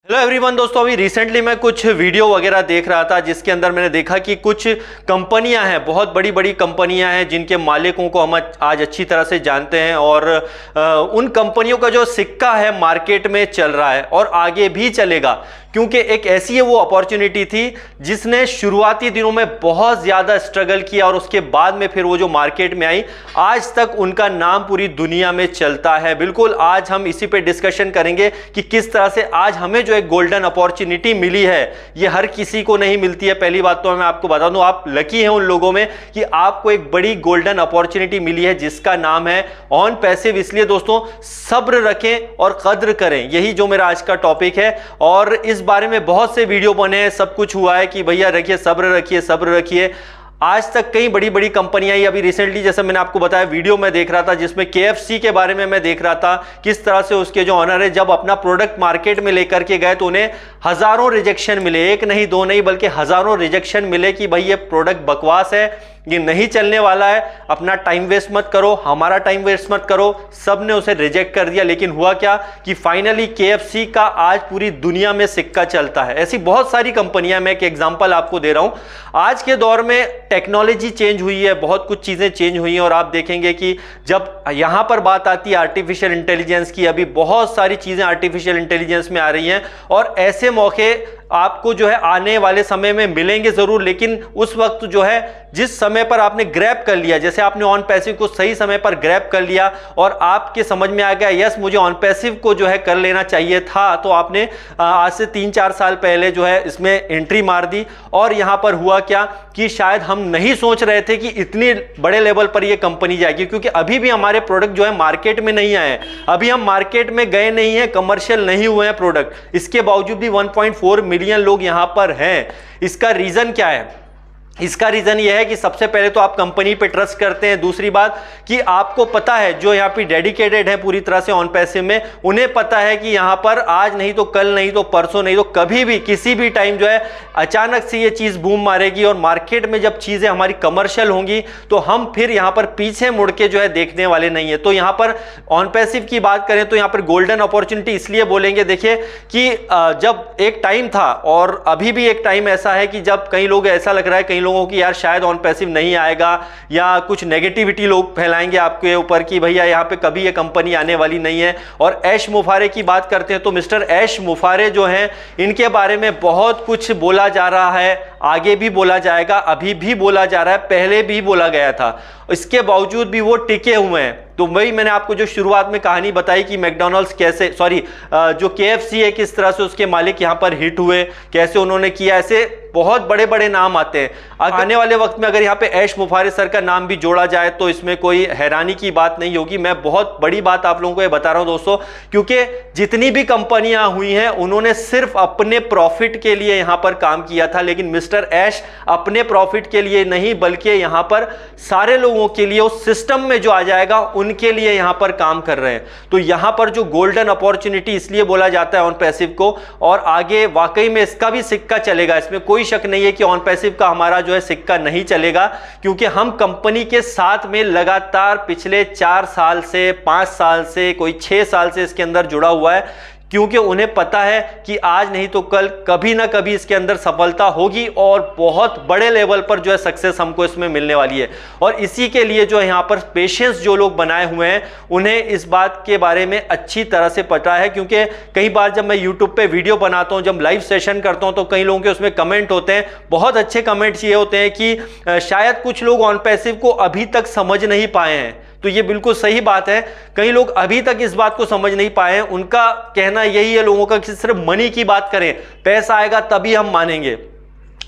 Hello everyone दोस्तों, अभी recently मैं कुछ वीडियो वगैरह देख रहा था जिसके अंदर मैंने देखा कि कुछ कंपनियां हैं, बहुत बड़ी बड़ी कंपनियां हैं जिनके मालिकों को हम आज अच्छी तरह से जानते हैं और उन कंपनियों का जो सिक्का है मार्केट में चल रहा है और आगे भी चलेगा, क्योंकि एक ऐसी है वो अपॉर्चुनिटी थी जिसने शुरुआती दिनों में बहुत ज़्यादा स्ट्रगल किया और उसके बाद में फिर वो जो मार्केट में आई, आज तक उनका नाम पूरी दुनिया में चलता है। बिल्कुल आज हम इसी पे डिस्कशन करेंगे कि किस तरह से आज हमें जो एक गोल्डन अपॉर्चुनिटी मिली है, ये हर किसी को नहीं मिलती है। पहली बात तो मैं आपको बता दूं, आप लकी हैं उन लोगों में कि आपको एक बड़ी गोल्डन अपॉर्चुनिटी मिली है जिसका नाम है ऑन पैसिव। इसलिए दोस्तों सब्र रखें और कद्र करें, यही जो मेरा आज का टॉपिक है। और इस बारे में बहुत से वीडियो बने हैं, सब कुछ हुआ है कि भैया रखिए, सब्र रखिए, सब्र रखिए। आज तक कई बड़ी बड़ी कंपनियां आई। अभी रिसेंटली जैसे मैंने आपको बताया वीडियो में देख रहा था जिसमें KFC के बारे में मैं देख रहा था, किस तरह से उसके जो ऑनर है जब अपना प्रोडक्ट मार्केट में लेकर के गए तो उन्हें हजारों रिजेक्शन मिले, एक नहीं दो नहीं बल्कि हजारों रिजेक्शन मिले कि भाई ये प्रोडक्ट बकवास है, ये नहीं चलने वाला है, अपना टाइम वेस्ट मत करो, हमारा टाइम वेस्ट मत करो। सब ने उसे रिजेक्ट कर दिया। लेकिन हुआ क्या कि फाइनली KFC का आज पूरी दुनिया में सिक्का चलता है। ऐसी बहुत सारी कंपनियां, मैं एक एग्जांपल आपको दे रहा हूं। आज के दौर में टेक्नोलॉजी चेंज हुई है, बहुत कुछ चीजें चेंज हुई हैं और आप देखेंगे कि जब यहां पर बात आती है आर्टिफिशियल इंटेलिजेंस की, अभी बहुत सारी चीजें आर्टिफिशियल इंटेलिजेंस में आ रही हैं और ऐसे मौके आपको जो है आने वाले समय में मिलेंगे जरूर। लेकिन उस वक्त जो है जिस समय पर आपने ग्रैब कर लिया, जैसे आपने ऑन पैसिव को सही समय पर ग्रैब कर लिया और आपके समझ में आ गया यस मुझे ऑन पैसिव को जो है कर लेना चाहिए था, तो आपने आज से 3-4 साल पहले जो है इसमें एंट्री मार दी। और यहां पर हुआ क्या कि शायद हम नहीं सोच रहे थे कि इतनी बड़े लेवल पर यह कंपनी जाएगी, क्योंकि अभी भी हमारे प्रोडक्ट जो है मार्केट में नहीं आए हैं, अभी हम मार्केट में गए नहीं हैं, कमर्शियल नहीं हुए हैं प्रोडक्ट। इसके बावजूद भी 1.4 मिलियन लोग यहां पर हैं। इसका रीजन क्या है? इसका रीजन यह है कि सबसे पहले तो आप कंपनी पे ट्रस्ट करते हैं। दूसरी बात कि आपको पता है जो यहाँ पे डेडिकेटेड है पूरी तरह से ऑन पैसिव में, उन्हें पता है कि यहाँ पर आज नहीं तो कल, नहीं तो परसों, नहीं तो कभी भी किसी भी टाइम जो है अचानक से ये चीज बूम मारेगी और मार्केट में जब चीजें हमारी कमर्शियल होंगी तो हम फिर यहाँ पर पीछे मुड़ के जो है देखने वाले नहीं है। तो यहाँ पर ऑन पैसिव की बात करें तो यहाँ पर गोल्डन अपॉर्चुनिटी इसलिए बोलेंगे, देखिए कि जब एक टाइम था और अभी भी एक टाइम ऐसा है कि जब कई लोग ऐसा लग रहा है कई लोगों की यार शायद ऑन पैसिव नहीं आएगा या कुछ नेगेटिविटी लोग फैलाएंगे आपके ऊपर कि भैया यहाँ पे कभी ये कंपनी आने वाली नहीं है। और ऐश मुफारे की बात करते हैं तो मिस्टर ऐश मुफारे जो हैं इनके बारे में बहुत कुछ बोला जा रहा है, आगे भी बोला जाएगा, अभी भी बोला जा रहा है, पहले भी बोला गया था। इसके बावजूद भी वो टिके हुए हैं। तो वही मैंने आपको जो शुरुआत में कहानी बताई कि मैकडॉनल्ड्स कैसे जो KFC है किस तरह से उसके मालिक यहां पर हिट हुए, कैसे उन्होंने किया, ऐसे बहुत बड़े बड़े नाम आते हैं। आने वाले वक्त में अगर यहाँ पे ऐश मुफारे सर का नाम भी जोड़ा जाए तो इसमें कोई हैरानी की बात नहीं होगी। मैं बहुत बड़ी बात आप लोगों को ये बता रहा हूं दोस्तों, क्योंकि जितनी भी कंपनियां हुई हैं उन्होंने सिर्फ अपने प्रॉफिट के लिए यहां पर काम किया था, लेकिन मिस्टर ऐश अपने प्रॉफिट के लिए नहीं बल्कि यहां पर सारे लोगों के लिए, उस सिस्टम में जो आ जाएगा उनके लिए यहां पर काम कर रहे हैं। तो यहां पर जो गोल्डन अपॉर्चुनिटी इसलिए बोला जाता है ऑन पैसिव को, और आगे वाकई में इसका भी सिक्का चलेगा, इसमें कोई शक नहीं है कि ऑन पैसिव का हमारा जो है सिक्का नहीं चलेगा, क्योंकि हम कंपनी के साथ में लगातार पिछले 4 साल से, 5 साल से, कोई 6 साल से इसके अंदर जुड़ा हुआ है, क्योंकि उन्हें पता है कि आज नहीं तो कल कभी ना कभी इसके अंदर सफलता होगी और बहुत बड़े लेवल पर जो है सक्सेस हमको इसमें मिलने वाली है। और इसी के लिए जो यहाँ पर पेशेंस जो लोग बनाए हुए हैं उन्हें इस बात के बारे में अच्छी तरह से पता है, क्योंकि कई बार जब मैं यूट्यूब पे वीडियो बनाता हूँ, जब लाइव सेशन करता हूँ तो कई लोगों के उसमें कमेंट होते हैं, बहुत अच्छे कमेंट्स ये होते हैं कि शायद कुछ लोग ऑन पैसिव को अभी तक समझ नहीं पाए हैं। तो ये बिल्कुल सही बात है, कई लोग अभी तक इस बात को समझ नहीं पाए हैं। उनका कहना यही है लोगों का कि सिर्फ मनी की बात करें, पैसा आएगा तभी हम मानेंगे,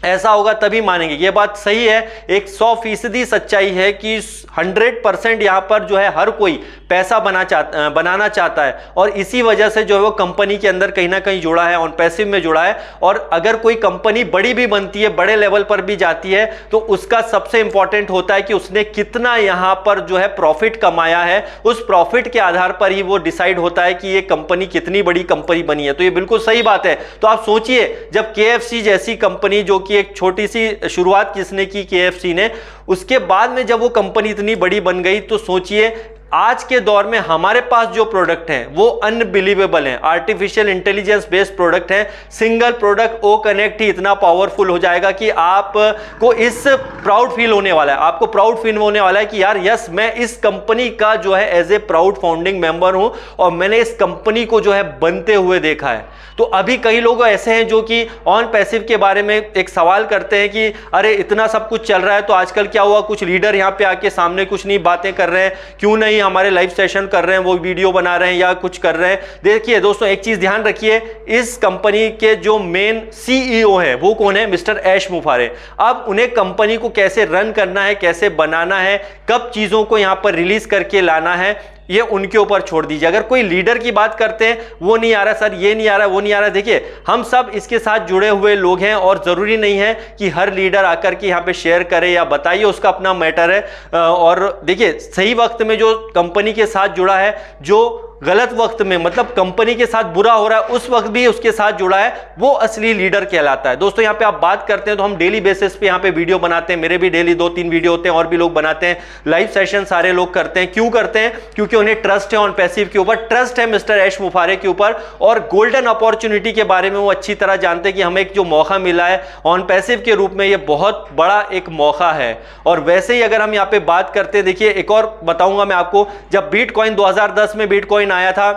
ऐसा होगा तभी मानेंगे। ये बात सही है, एक 100% सच्चाई है कि 100% यहाँ पर जो है हर कोई पैसा बनाना चाहता है और इसी वजह से जो है वो कंपनी के अंदर कहीं ना कहीं जुड़ा है, ऑन पैसिव में जुड़ा है। और अगर कोई कंपनी बड़ी भी बनती है, बड़े लेवल पर भी जाती है, तो उसका सबसे इंपॉर्टेंट होता है कि उसने कितना यहाँ पर जो है प्रॉफिट कमाया है। उस प्रॉफिट के आधार पर ही वो डिसाइड होता है कि ये कंपनी कितनी बड़ी कंपनी बनी है। तो ये बिल्कुल सही बात है। तो आप सोचिए, जब KFC जैसी कंपनी, जो कि एक छोटी सी शुरुआत किसने की, KFC ने, उसके बाद में जब वो कंपनी इतनी बड़ी बन गई, तो सोचिए आज के दौर में हमारे पास जो प्रोडक्ट हैं वो अनबिलीवेबल हैं, आर्टिफिशियल इंटेलिजेंस बेस्ड प्रोडक्ट हैं। सिंगल प्रोडक्ट ओ कनेक्ट ही इतना पावरफुल हो जाएगा कि आपको इस प्राउड फील होने वाला है, आपको प्राउड फील होने वाला है कि यार यस, मैं इस कंपनी का जो है as a proud founding member हूं और मैंने इस कंपनी को जो है बनते हुए देखा है। तो अभी कई लोग ऐसे हैं जो कि ऑन पैसिव के बारे में एक सवाल करते हैं कि अरे इतना सब कुछ चल रहा है तो आजकल क्या हुआ, कुछ लीडर यहां पे आके सामने कुछ नहीं बातें कर रहे हैं, क्यों नहीं हमारे लाइव सेशन कर रहे हैं, वो वीडियो बना रहे हैं या कुछ कर रहे हैं। देखिए दोस्तों, एक चीज ध्यान रखिए, इस कंपनी के जो मेन सीईओ हैं वो कौन है, मिस्टर ऐश मुफारे। अब उन्हें कंपनी को कैसे रन करना है, कैसे बनाना है, कब चीजों को यहां पर रिलीज करके लाना है, ये उनके ऊपर छोड़ दीजिए। अगर कोई लीडर की बात करते हैं, वो नहीं आ रहा सर, ये नहीं आ रहा, वो नहीं आ रहा, देखिए हम सब इसके साथ जुड़े हुए लोग हैं और जरूरी नहीं है कि हर लीडर आकर के यहाँ पे शेयर करे या बताइए, उसका अपना मैटर है। और देखिए सही वक्त में जो कंपनी के साथ जुड़ा है, जो गलत वक्त में मतलब कंपनी के साथ बुरा हो रहा है उस वक्त भी उसके साथ जुड़ा है, वो असली लीडर कहलाता है। दोस्तों यहाँ पे आप बात करते हैं तो हम डेली बेसिस पे यहाँ पे वीडियो बनाते हैं, मेरे भी डेली 2-3 वीडियो होते हैं और भी लोग बनाते हैं, लाइव सेशन सारे लोग करते हैं। क्यों करते हैं? क्योंकि उन्हें ट्रस्ट है ऑन पैसिव के ऊपर, ट्रस्ट है मिस्टर ऐश मुफारे के ऊपर, और गोल्डन अपॉर्चुनिटी के बारे में वो अच्छी तरह जानते हैं कि हमें एक जो मौका मिला है ऑन पैसिव के रूप में, ये बहुत बड़ा एक मौका है। और वैसे ही अगर हम यहाँ पे बात करते हैं, देखिए एक और बताऊंगा मैं आपको, जब बिटकॉइन 2010 में बिटकॉइन आया था,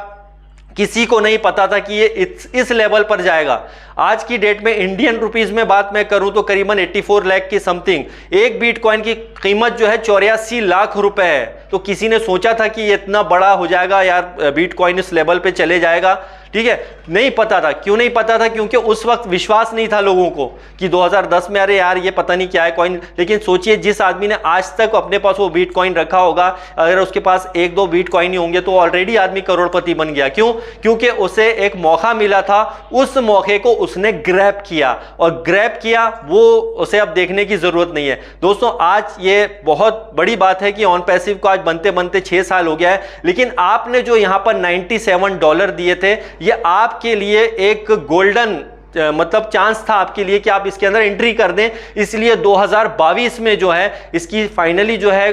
किसी को नहीं पता था कि ये इस लेवल पर जाएगा। आज की डेट में इंडियन रुपीस में बात मैं करूं तो करीबन 84 लाख की समथिंग एक बिटकॉइन की कीमत जो है 84 लाख रुपए है। तो किसी ने सोचा था कि ये इतना बड़ा हो जाएगा यार, बिटकॉइन इस लेवल पे चले जाएगा? ठीक है, नहीं पता था। क्यों नहीं पता था? क्योंकि उस वक्त विश्वास नहीं था लोगों को कि 2010 में अरे यार ये पता नहीं क्या है कॉइन। लेकिन सोचिए, जिस आदमी ने आज तक अपने पास वो बिटकॉइन रखा होगा, अगर उसके पास 1-2 बिटकॉइन ही होंगे तो ऑलरेडी आदमी करोड़पति बन गया। क्यों? क्योंकि उसे एक मौका मिला था, उस मौके को उसने ग्रैब किया, और ग्रैब किया वो उसे अब देखने की जरूरत नहीं है। दोस्तों आज ये बहुत बड़ी बात है कि ऑन पैसिव को आज बनते बनते 6 साल हो गया है, लेकिन आपने जो यहां पर $97 दिए थे, ये आपके लिए एक गोल्डन मतलब चांस था आपके लिए कि आप इसके अंदर एंट्री कर दें। इसलिए 2022 में जो है इसकी फाइनली जो है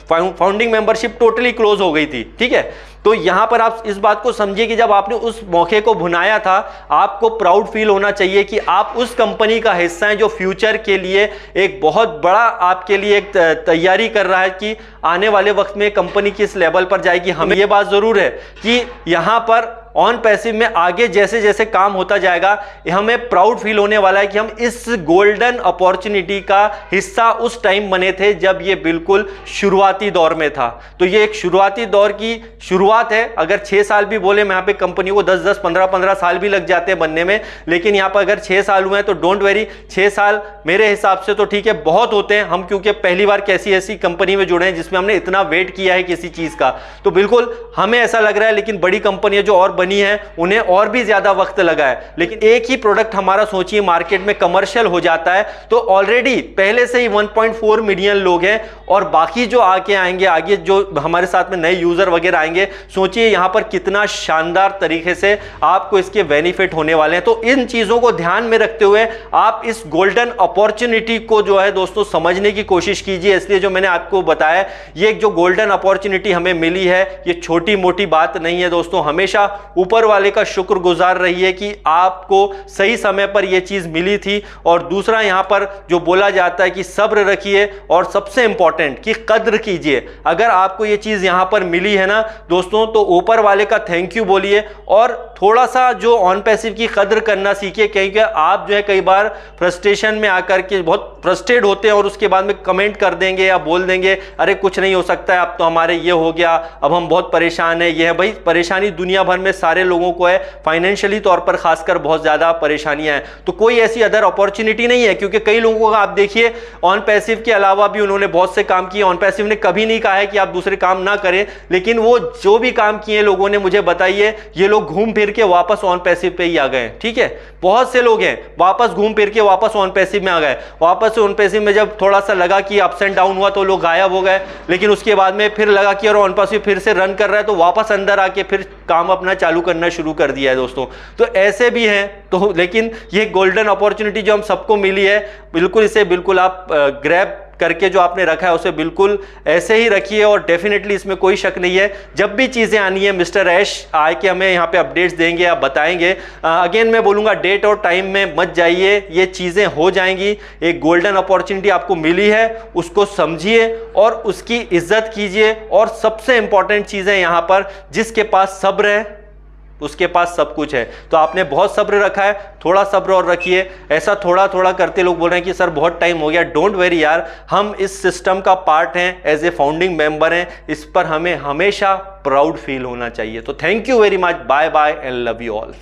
फाउंडिंग मेंबरशिप टोटली क्लोज हो गई थी। ठीक है, तो यहां पर आप इस बात को समझिए कि जब आपने उस मौके को भुनाया था, आपको प्राउड फील होना चाहिए कि आप उस कंपनी का हिस्सा हैं जो फ्यूचर के लिए एक बहुत बड़ा आपके लिए एक तैयारी कर रहा है कि आने वाले वक्त में कंपनी किस लेवल पर जाएगी। हमें यह बात जरूर है कि यहां पर ऑन पैसिव में आगे जैसे जैसे काम होता जाएगा, हमें प्राउड फील होने वाला है कि हम इस गोल्डन अपॉर्चुनिटी का हिस्सा उस टाइम बने थे जब ये बिल्कुल शुरुआती दौर में था। तो ये एक शुरुआती दौर की शुरुआत है। अगर 6 साल भी बोले, मैं यहाँ पे कंपनी को 10-10, 15-15 साल भी लग जाते हैं बनने में, लेकिन यहाँ पर अगर 6 साल हुए हैं तो डोंट वेरी, 6 साल मेरे हिसाब से तो ठीक है, बहुत होते हैं। हम क्योंकि पहली बार कैसी ऐसी कंपनी में जुड़े हैं जिसमें हमने इतना वेट किया है किसी चीज का, तो बिल्कुल हमें ऐसा लग रहा है। लेकिन बड़ी कंपनियां जो और बनी है उन्हें और भी ज्यादा वक्त लगा है। लेकिन एक ही प्रोडक्ट हमारा सोचिए मार्केट में कमर्शियल हो जाता है तो ऑलरेडी पहले से ही 1.4 मिलियन लोग हैं, और बाकी जो आके आएंगे, आगे जो हमारे साथ में नए यूजर वगैरह आएंगे, सोचिए यहां पर कितना शानदार तरीके से आपको इसके बेनिफिट होने वाले हैं। तो इन चीजों को ध्यान में रखते हुए आप इस गोल्डन अपॉर्चुनिटी को जो है दोस्तों समझने की कोशिश कीजिए। इसलिए जो मैंने आपको बताया, ये जो गोल्डन अपॉर्चुनिटी हमें मिली है, ये छोटी मोटी बात नहीं है दोस्तों। हमेशा ऊपर वाले का शुक्रगुजार रहिए कि आपको सही समय पर यह चीज मिली थी। और दूसरा यहां पर जो बोला जाता है कि सब्र रखिए, और सबसे इंपॉर्टेंट कि कद्र कीजिए। अगर आपको यह चीज यहां पर मिली है ना दोस्तों, तो ऊपर वाले का थैंक यू बोलिए, और थोड़ा सा जो ऑन पैसिव की कद्र करना सीखिए। क्योंकि आप जो है कई बार फ्रस्ट्रेशन में आकर के बहुत फ्रस्ट्रेट होते हैं और उसके बाद में कमेंट कर देंगे या बोल देंगे अरे कुछ नहीं हो सकता है, अब तो हमारे ये हो गया, अब हम बहुत परेशान है। ये है भाई, परेशानी दुनिया भर में सारे लोगों को है, फाइनेंशियली तौर पर खासकर बहुत ज्यादा परेशानियां हैं। तो कोई ऐसी अदर अपॉर्चुनिटी नहीं है, क्योंकि कई लोगों का आप देखिए ऑन पैसिव के अलावा भी उन्होंने बहुत से काम किए। ऑन पैसिव ने कभी नहीं कहा है कि आप दूसरे काम ना करें, लेकिन वो जो भी काम किए लोगों ने मुझे बताइए, ये लोग घूम फिर के वापस ऑन पैसिव पे ही आ गए। ठीक है, बहुत से लोग हैं वापस घूम फिर के वापस ऑन पैसिव में आ गए। वापस से ऑन पैसिव में जब थोड़ा सा लगा कि अप्स एंड डाउन हुआ तो लोग गायब हो गए, लेकिन उसके बाद में फिर लगा कि ऑन पैसिव फिर से रन कर रहा है तो वापस अंदर आके फिर काम अपना चालू करना शुरू कर दिया है दोस्तों। तो ऐसे भी हैं। तो लेकिन ये गोल्डन अपॉर्चुनिटी जो हम सबको मिली है, बिल्कुल इसे बिल्कुल आप ग्रैब करके जो आपने रखा है उसे बिल्कुल ऐसे ही रखिए और डेफिनेटली इसमें कोई शक नहीं है, जब भी चीज़ें आनी है मिस्टर ऐश आके हमें यहाँ पे अपडेट्स देंगे या बताएंगे। अगेन मैं बोलूँगा डेट और टाइम में मत जाइए, ये चीज़ें हो जाएंगी। एक गोल्डन अपॉर्चुनिटी आपको मिली है, उसको समझिए और उसकी इज्जत कीजिए। और सबसे इंपॉर्टेंट चीज़ है यहाँ पर, जिसके पास सब्र है उसके पास सब कुछ है। तो आपने बहुत सब्र रखा है, थोड़ा सब्र और रखिए। ऐसा थोड़ा थोड़ा करते लोग बोल रहे हैं कि सर बहुत टाइम हो गया, डोंट वेरी यार, हम इस सिस्टम का पार्ट हैं, एज ए फाउंडिंग मेंबर हैं, इस पर हमें हमेशा प्राउड फील होना चाहिए। तो thank you very much, bye bye and love you all.